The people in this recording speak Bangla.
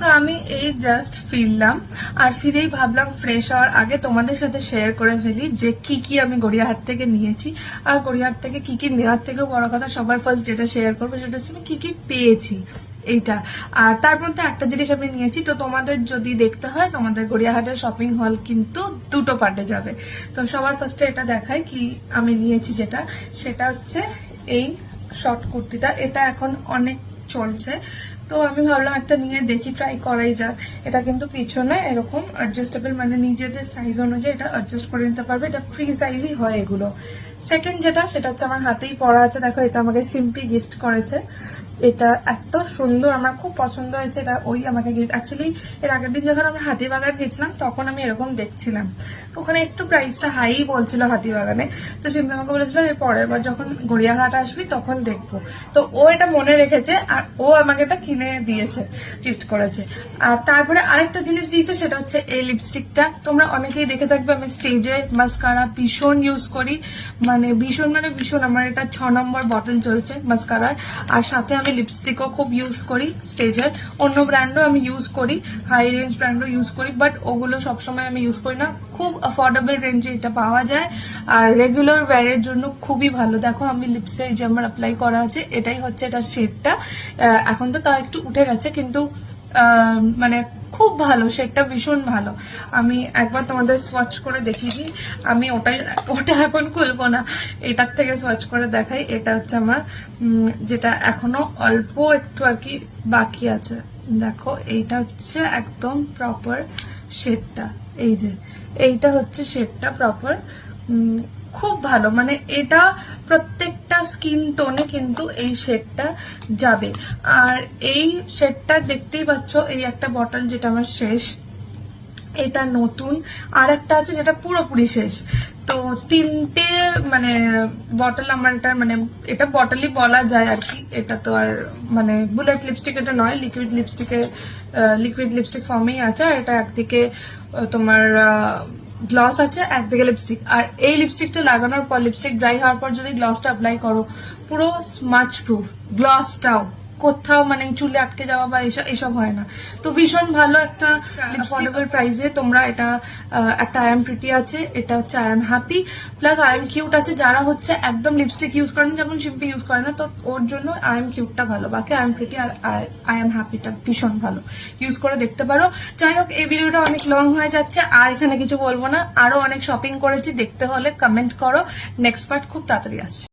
তো আমি এই জাস্ট ফিরলাম, আর ফিরেই ভাবলাম ফ্রেশ হওয়ার আগে তোমাদের সাথে শেয়ার করে ফেলি যে কি কি আমি গড়িয়াহাট থেকে নিয়েছি। আর গড়িয়াহাট থেকে কি কি নেওয়ার থেকেও বড় কথা, সবার ফার্স্ট যেটা শেয়ার করবো সেটা হচ্ছে আমি কি কি পেয়েছি এইটা। আর তার মধ্যে একটা জিনিস আমি নিয়েছি, তো তোমাদের যদি দেখতে হয় তোমাদের গড়িয়াহাটের শপিং হল কিন্তু দুটো পার্টে যাবে। তো সবার ফার্স্টে এটা দেখায় কি আমি নিয়েছি, যেটা সেটা হচ্ছে এই শর্ট কুর্তিটা। এটা এখন অনেক চলছে, তো আমি ভাবলাম একটা নিয়ে দেখি, ট্রাই করাই যাক। এটা কিন্তু পিছনে এরকম অ্যাডজাস্টেবল, মানে নিজেদের সাইজ অনুযায়ী এটা অ্যাডজাস্ট করে নিতে পারবে, এটা ফ্রি সাইজই হয় এগুলো। সেকেন্ড যেটা, সেটা হচ্ছে আমার হাতেই পরা আছে, দেখো এটা আমাকে সিম্পি গিফট করেছে। এটা এত সুন্দর, আমার খুব পছন্দ হয়েছে। এটা ওই আমাকে গিফট, অ্যাকচুয়ালি এর আগের দিন যখন আমরা হাতিবাগান গেছিলাম তখন আমি এরকম দেখছিলাম, তো ওখানে একটু প্রাইসটা হাই বলছিল হাতিবাগানে। তো সিম্পি আমাকে বলেছিল এর পরের বার যখন গড়িয়াহাট আসবি তখন দেখবো। তো ও এটা মনে রেখেছে আর ও আমাকে এটা কিনে দিয়েছে, গিফট করেছে। আর তারপরে আরেকটা জিনিস দিয়েছে, সেটা হচ্ছে এই লিপস্টিকটা। তোমরা অনেকেই দেখে থাকবে আমি স্টেজের মাস্কারা ভীষণ ইউজ করি, মানে ভীষণ আমার এটা 6 নম্বর বটল চলছে মাস্কারার। আর সাথে আমি লিপস্টিকও খুব ইউজ করি স্টেজের, অন্য ব্র্যান্ডও আমি ইউজ করি, হাই রেঞ্জ ব্র্যান্ডও ইউজ করি, বাট ওগুলো সবসময় আমি ইউজ করি না। খুব অ্যাফোর্ডেবল রেঞ্জে এটা পাওয়া যায় আর রেগুলার ওয়্যারের জন্য খুবই ভালো। দেখো আমি লিপসে যে আমার অ্যাপ্লাই করা আছে, এটাই হচ্ছে এটার শেডটা। এখন তো তা একটু উঠে গেছে, কিন্তু মানে খুব ভালো, শেডটা ভীষণ ভালো। আমি একবার তোমাদের সোয়াচ করে দেখিয়ে দিই, আমি ওটা এখন খুলবো না, এটার থেকে সোয়াচ করে দেখাই। এটা হচ্ছে আমার যেটা এখনো অল্প একটু আর কি বাকি আছে। দেখো এইটা হচ্ছে একদম প্রপার শেডটা, এই যে এইটা হচ্ছে শেডটা প্রপার, খুব ভালো। মানে এটা প্রত্যেকটা স্কিন টোনে কিন্তু এই শেডটা যাবে। আর এই শেডটা দেখতেই পাচ্ছ, এই একটা বটল যেটা আমার শেষ, এটা নতুন, আর একটা আছে যেটা পুরোপুরি শেষ। তো তিনটে মানে বটল আমার, এটা মানে এটা বটলই বলা যায় আর কি। এটা তো আর মানে বুলেট লিপস্টিক এটা নয়, লিকুইড লিপস্টিক ফর্মেই আছে। আর এটা একদিকে তোমার গ্লস আছে, একদিকে লিপস্টিক। আর এই লিপস্টিকটা লাগানোর পর, লিপস্টিক ড্রাই হওয়ার পর যদি গ্লসটা অ্যাপ্লাই করো, পুরো স্মাচ প্রুফ গ্লসটাও, কোথাও মানে চুলে আটকে যাওয়া বা এসব হয় না। তো ভীষণ ভালো একটা অ্যাফোর্ডেবল প্রাইসে তোমরা এটা। একটা আই এম প্রিটি আছে, এটা হচ্ছে I am happy, plus I am cute আছে। যারা হচ্ছে একদম লিপস্টিক ইউজ করে না, যেমন সিম্পি ইউজ করে না, তো ওর জন্য আই এম কিউটটা ভালো। বাকি আই এম প্রিটি আর আই এম হ্যাপিটা ভীষণ ভালো, ইউজ করে দেখতে পারো। যাই হোক, এই ভিডিওটা অনেক লং হয়ে যাচ্ছে, আর এখানে কিছু বলবো না। আরো অনেক শপিং করেছি, দেখতে হলে কমেন্ট করো, নেক্সট পার্ট খুব তাড়াতাড়ি আসছে।